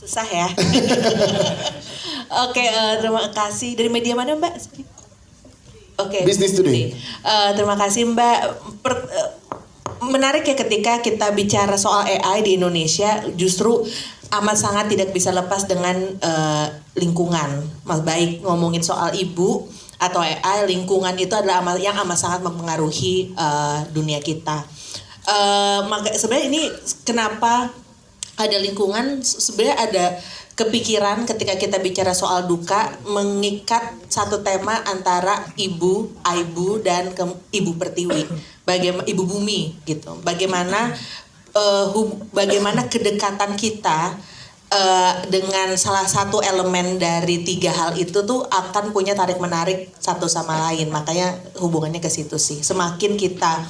Susah ya. Oke, terima kasih. Dari media mana Mbak? Oke. Business Today. Terima kasih Mbak. Menarik ya ketika kita bicara soal AI di Indonesia, justru amat sangat tidak bisa lepas dengan lingkungan. Baik ngomongin soal ibu atau AI, lingkungan itu adalah yang amat sangat mempengaruhi dunia kita. Maka sebenarnya ini kenapa ada lingkungan, sebenarnya ada kepikiran ketika kita bicara soal duka mengikat satu tema antara ibu, aibu dan ibu pertiwi, bagaimana ibu bumi gitu. Bagaimana bagaimana kedekatan kita dengan salah satu elemen dari tiga hal itu tuh akan punya tarik menarik satu sama lain. Makanya hubungannya ke situ sih. Semakin kita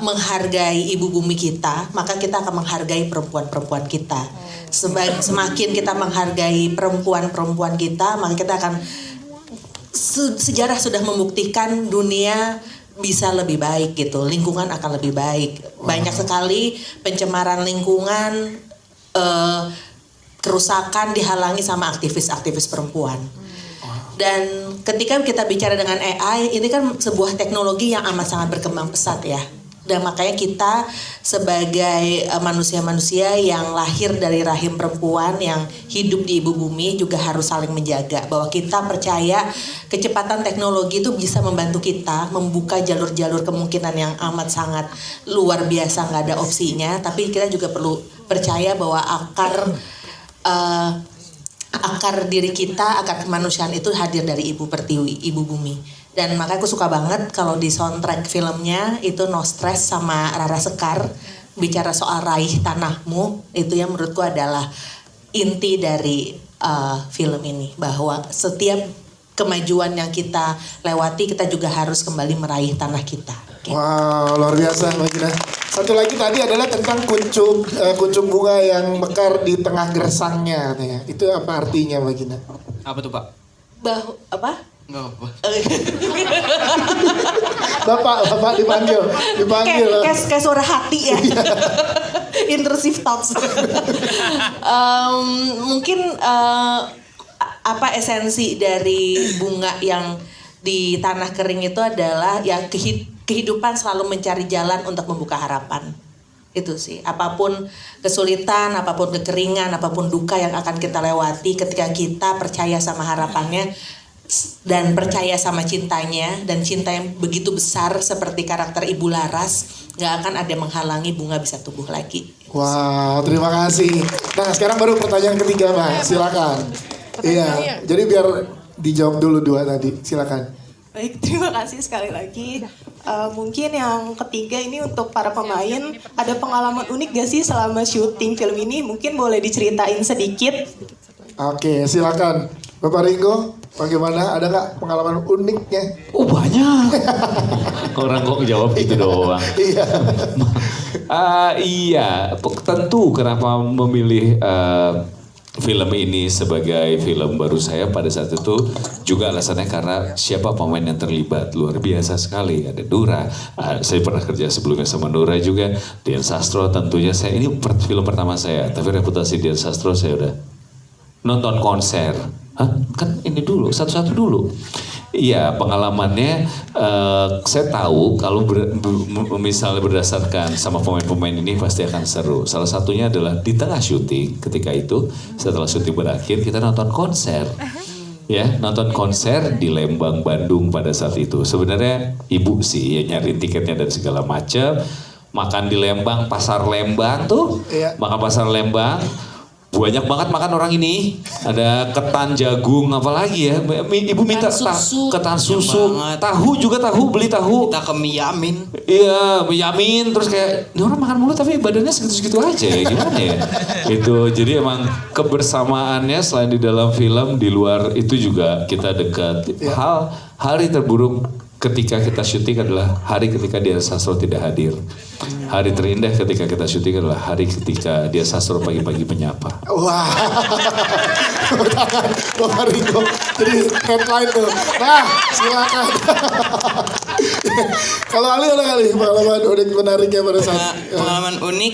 menghargai ibu bumi kita, maka kita akan menghargai perempuan-perempuan kita. Semakin kita menghargai perempuan-perempuan kita, maka kita akan, sejarah sudah membuktikan dunia bisa lebih baik gitu, lingkungan akan lebih baik. Banyak sekali pencemaran lingkungan, kerusakan dihalangi sama aktivis-aktivis perempuan. Dan ketika kita bicara dengan AI, ini kan sebuah teknologi yang amat sangat berkembang pesat ya. Dan makanya kita sebagai manusia-manusia yang lahir dari rahim perempuan yang hidup di ibu bumi juga harus saling menjaga. Bahwa kita percaya kecepatan teknologi itu bisa membantu kita membuka jalur-jalur kemungkinan yang amat sangat luar biasa, gak ada opsinya. Tapi kita juga perlu percaya bahwa akar diri kita, akar kemanusiaan itu hadir dari ibu pertiwi, ibu bumi. Dan makanya aku suka banget kalau di soundtrack filmnya itu No Stress sama Rara Sekar bicara soal Raih Tanahmu, itu yang menurutku adalah inti dari film ini, bahwa setiap kemajuan yang kita lewati kita juga harus kembali meraih tanah kita. Okay. Wow, luar biasa Mbak Gina. Satu lagi tadi adalah tentang kuncup bunga yang mekar di tengah gersangnya. Itu apa artinya Mbak Gina? Apa tuh Pak? Apa? Enggak apa. Bapak dipanggil. Kayak suara hati ya. Intrusive thoughts. Mungkin apa esensi dari bunga yang di tanah kering itu adalah ya kehidupan selalu mencari jalan untuk membuka harapan. Itu sih, apapun kesulitan, apapun kekeringan, apapun duka yang akan kita lewati, ketika kita percaya sama harapannya dan percaya sama cintanya, dan cinta yang begitu besar seperti karakter Ibu Laras, gak akan ada yang menghalangi bunga bisa tumbuh lagi. Wow, terima kasih. Nah sekarang baru pertanyaan ketiga Mbak, silakan. Iya, jadi biar dijawab dulu dua tadi, silakan. Baik, terima kasih sekali lagi. Mungkin yang ketiga ini untuk para pemain, ada pengalaman unik gak sih selama syuting film ini? Mungkin boleh diceritain sedikit. Oke, silakan. Bapak Ringo, bagaimana? Ada nggak pengalaman uniknya? Oh banyak. Orang kok jawab gitu doang. Iya. Iya, tentu kenapa memilih film ini sebagai film baru saya pada saat itu juga alasannya karena siapa pemain yang terlibat luar biasa sekali. Ada Dura, saya pernah kerja sebelumnya sama Dura juga. Dian Sastro tentunya ini film pertama saya, tapi reputasi Dian Sastro saya udah nonton konser. Hah? Kan ini dulu, satu-satu dulu. Iya, pengalamannya saya tahu kalau misalnya berdasarkan sama pemain-pemain ini pasti akan seru. Salah satunya adalah di tengah syuting ketika itu, setelah syuting berakhir kita nonton konser. Ya, nonton konser di Lembang, Bandung pada saat itu. Sebenarnya ibu sih yang nyari tiketnya dan segala macam. Makan di Lembang, pasar Lembang tuh. Iya. Makan pasar Lembang. Banyak banget makan orang ini. Ada ketan jagung, apalagi ya. Ibu minta ketan susu. Tahu juga beli tahu. Kita ke Miyamin. Iya, Miyamin. Terus kayak, ini orang makan mulu tapi badannya segitu-segitu aja ya. Gimana ya? Itu, jadi emang kebersamaannya selain di dalam film, di luar itu juga kita dekat. Hari terburuk ketika kita syuting adalah hari ketika Dian Sastro tidak hadir. Hari terindah ketika kita syuting adalah hari ketika Dian Sastro pagi-pagi menyapa. Wah, Bapak Ringo, jadi headline tuh. Nah, silakan. Kalau Ali ada kali pengalaman unik menariknya pada saat pengalaman unik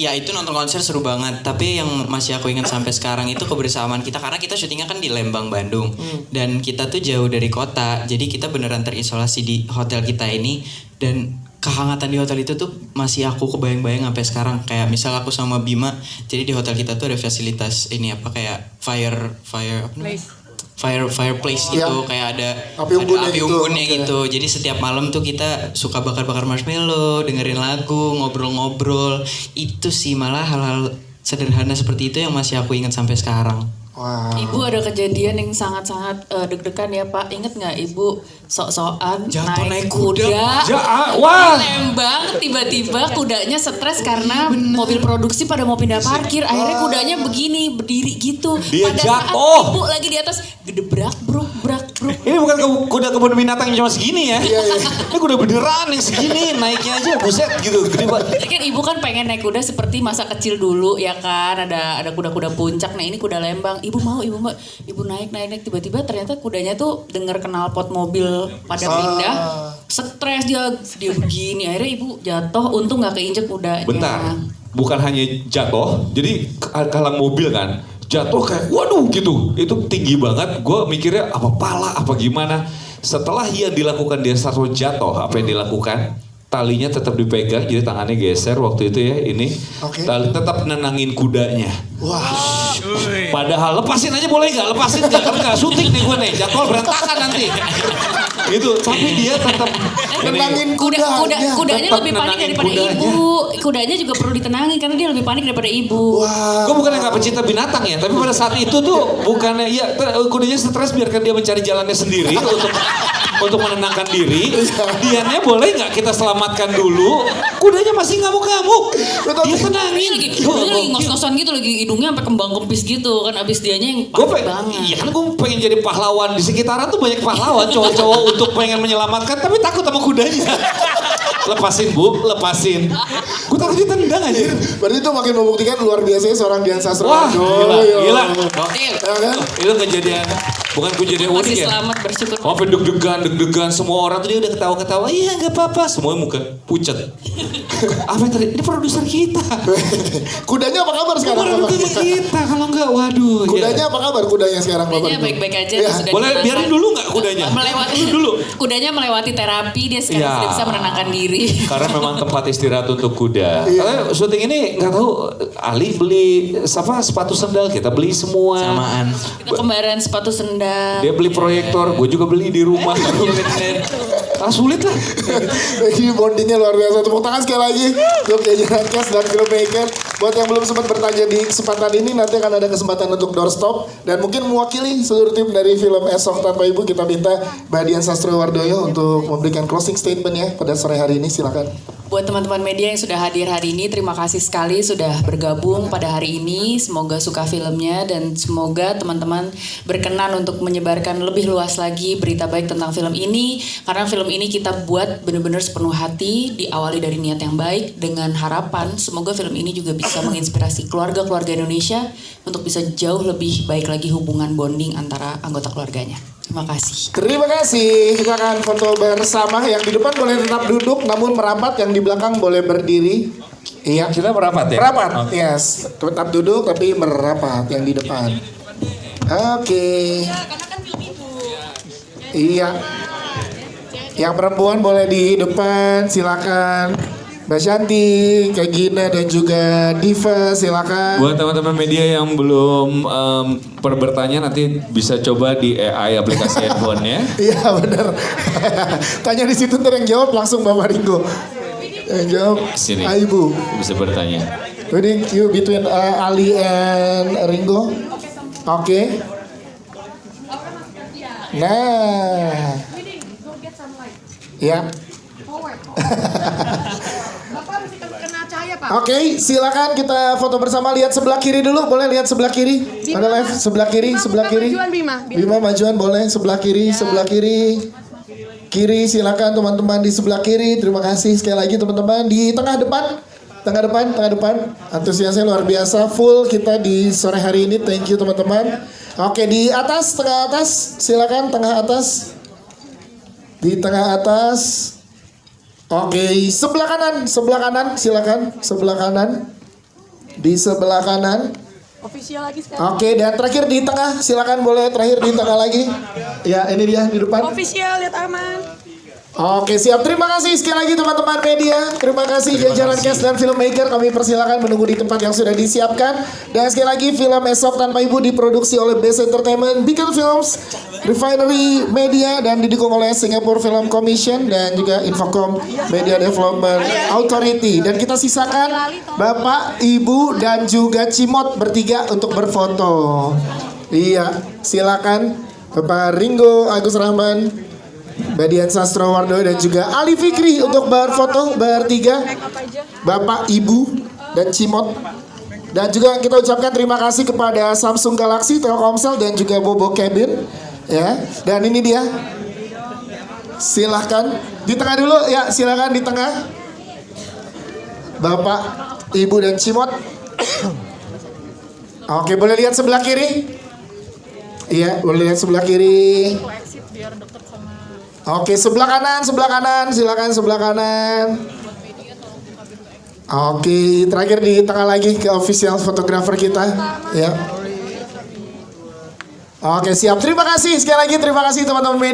Ya itu nonton konser seru banget. Tapi yang masih aku ingat sampai sekarang itu kebersamaan kita karena kita syutingnya kan di Lembang, Bandung. Dan kita tuh jauh dari kota. Jadi kita beneran terisolasi di hotel kita ini. Dan kehangatan di hotel itu tuh masih aku kebayang-bayang sampai sekarang. Kayak misal aku sama Bima. Jadi di hotel kita tuh ada fasilitas ini apa kayak fire apa namanya? Fireplace gitu, kayak ada api unggunnya gitu. Jadi setiap malam tuh kita suka bakar-bakar marshmallow, dengerin lagu, ngobrol-ngobrol. Itu sih malah hal-hal sederhana seperti itu yang masih aku ingat sampai sekarang. Wow. Ibu ada kejadian yang sangat-sangat deg-degan ya Pak. Ingat nggak Ibu sok-sokan Jatuh naik naik kuda. kuda Wah. di Lembang, tiba-tiba kudanya stres karena mobil produksi pada mau pindah parkir. Akhirnya kudanya begini berdiri gitu. Dia Pada jatuh. saat Ibu lagi di atas gedebrak bro. Ini bukan kuda kebun binatang yang cuma segini ya. Ini kuda beneran yang segini, naiknya aja buset gitu, gede banget. Jadi kan Ibu kan pengen naik kuda seperti masa kecil dulu ya kan. Ada kuda-kuda puncak. Nah ini kuda Lembang. Ibu naik tiba-tiba ternyata kudanya tuh dengar knalpot mobil pada pindah, stres dia begini, akhirnya Ibu jatuh, untung nggak keinjek kudanya. Bentar, bukan hanya jatuh, jadi kalang mobil kan, jatuh kayak waduh gitu, itu tinggi banget, gue mikirnya apa pala apa gimana. Setelah yang dilakukan dia satu jatuh, apa yang dilakukan? Talinya tetap dipegang, jadi tangannya geser waktu itu ya ini. Tali tetap nenangin kudanya. Wah. Padahal lepasin aja boleh nggak? Lepasin nggak? Kan nggak syuting nih gue nih, jadwal berantakan nanti. Gitu, tapi dia tetap Nenangin Kudanya Tetap lebih panik nenangin daripada kudanya. Ibu. Kudanya juga perlu ditenangin karena dia lebih panik daripada Ibu. Gue bukan nggak pecinta binatang ya, tapi pada saat itu tuh bukannya ya kudanya stres biarkan dia mencari jalannya sendiri untuk menenangkan diri. Dianya boleh nggak kita selamatkan dulu? Kudanya masih ngamuk-ngamuk. Dia tenangin. Kudanya lagi ngos-ngosan gitu, lagi hidungnya sampai kembang kempis gitu kan, abis dianya yang Gue panik banget. iya kan gue pengen jadi pahlawan, di sekitaran tuh banyak pahlawan cowok-cowok untuk pengen menyelamatkan tapi takut sama kudanya. Lepasin Bu, lepasin. Gue takut ditendang aja. Berarti itu makin membuktikan luar biasanya seorang Dian Sastro. Wah, gila. Gokil. Ya kan? Itu kejadian, bukan kejadian unik Masih ya. selamat, bersyukur. Sampai deg-degan semua orang tuh dia udah ketawa-ketawa. Iya nggak apa-apa, semuanya muka pucat. Apa yang tadi? Ini produser kita. Kudanya apa kabar sekarang? Bukan Bapak? produser kita, kalau nggak waduh. Kudanya apa kabar kudanya sekarang Bapak? Kudanya baik-baik aja. Ya. Sudah Boleh ditenangkan. biarin dulu nggak kudanya? Melewati dulu. Kudanya melewati terapi, dia sekarang Ya. sudah bisa menenangkan diri. Karena memang tempat istirahat untuk kuda. Syuting ini nggak tahu Ali beli sepatu sendal, kita beli semua. Samaan. Kita kembaran sepatu sendal. Dia beli proyektor, gue juga beli di rumah. Sulit lah. Ini bondingnya luar biasa. Tepuk tangan sekali lagi untuk jajaran cast dan filmmaker. Buat yang belum sempat bertanya di kesempatan ini, nanti akan ada kesempatan untuk doorstop. Dan mungkin mewakili seluruh tim dari film Esok Tanpa Ibu, kita minta Mbak Dian Sastrowardoyo untuk memberikan closing statement ya pada sore hari ini. Silakan. Buat teman-teman media yang sudah hadir hari ini, terima kasih sekali sudah bergabung pada hari ini. Semoga suka filmnya dan semoga teman-teman berkenan untuk menyebarkan lebih luas lagi berita baik tentang film ini. Karena film ini kita buat benar-benar sepenuh hati, diawali dari niat yang baik dengan harapan semoga film ini juga bisa menginspirasi keluarga-keluarga Indonesia untuk bisa jauh lebih baik lagi hubungan bonding antara anggota keluarganya. Terima kasih. Terima kasih. Kita akan foto bersama. Yang di depan boleh tetap duduk namun merapat. Yang di belakang boleh berdiri. Iya. Kita merapat ya? Merapat. Yes. Tetap duduk tapi merapat yang di depan. Oke. Iya. Yang perempuan boleh di depan. Silakan. Mbak Shanti, Kak Gina dan juga Diva, silakan. Buat teman-teman media yang belum bertanya nanti bisa coba di AI aplikasi handphone ya. Iya benar. Tanya di situ ntar yang jawab langsung Bapak Ringo. Yang jawab Sini. Ibu. Bisa bertanya. Wedding queue between Ali and Ringo. Oke. Nah. Ya. Oke, silakan kita foto bersama. Lihat sebelah kiri dulu, boleh lihat sebelah kiri. Ada live sebelah kiri, sebelah kiri. Bima majuan boleh sebelah kiri, sebelah kiri. Kiri silakan teman-teman di sebelah kiri. Terima kasih sekali lagi teman-teman di tengah depan. Tengah depan. Antusiasnya luar biasa, full kita di sore hari ini. Thank you teman-teman. Oke, di atas, tengah atas. Silakan tengah atas. Di tengah atas. Oke, sebelah kanan silakan, sebelah kanan. Di sebelah kanan. Official lagi sekarang. Oke, dan terakhir di tengah, silakan boleh terakhir di tengah lagi. Ya, ini dia di depan. Official, lihat aman. Oke, siap. Terima kasih sekali lagi teman-teman media. Terima kasih jajaran cast dan filmmaker. Kami persilakan menunggu di tempat yang sudah disiapkan. Dan sekali lagi film Esok Tanpa Ibu diproduksi oleh Best Entertainment, Beacon Films, Refinery Media, dan didukung oleh Singapore Film Commission dan juga Infocom Media Development Authority. Dan kita sisakan Bapak, Ibu, dan juga Cimot bertiga untuk berfoto. Iya, silakan Bapak Ringo Agus Rahman, Badian Sastrowardo, dan juga Ali Fikri untuk berfoto bertiga. Bapak, Ibu, dan Cimot. Dan juga kita ucapkan terima kasih kepada Samsung Galaxy, Telkomsel, dan juga Bobo Cabin. Ya, dan ini dia. Silahkan di tengah dulu ya, silahkan di tengah. Bapak, Ibu, dan Cimot. Oke, boleh lihat sebelah kiri. Iya, boleh lihat sebelah kiri. Oke, sebelah kanan, silakan sebelah kanan. Oke, terakhir di tengah lagi ke official fotografer kita, ya. Oke, siap. Terima kasih sekali lagi, terima kasih teman-teman media.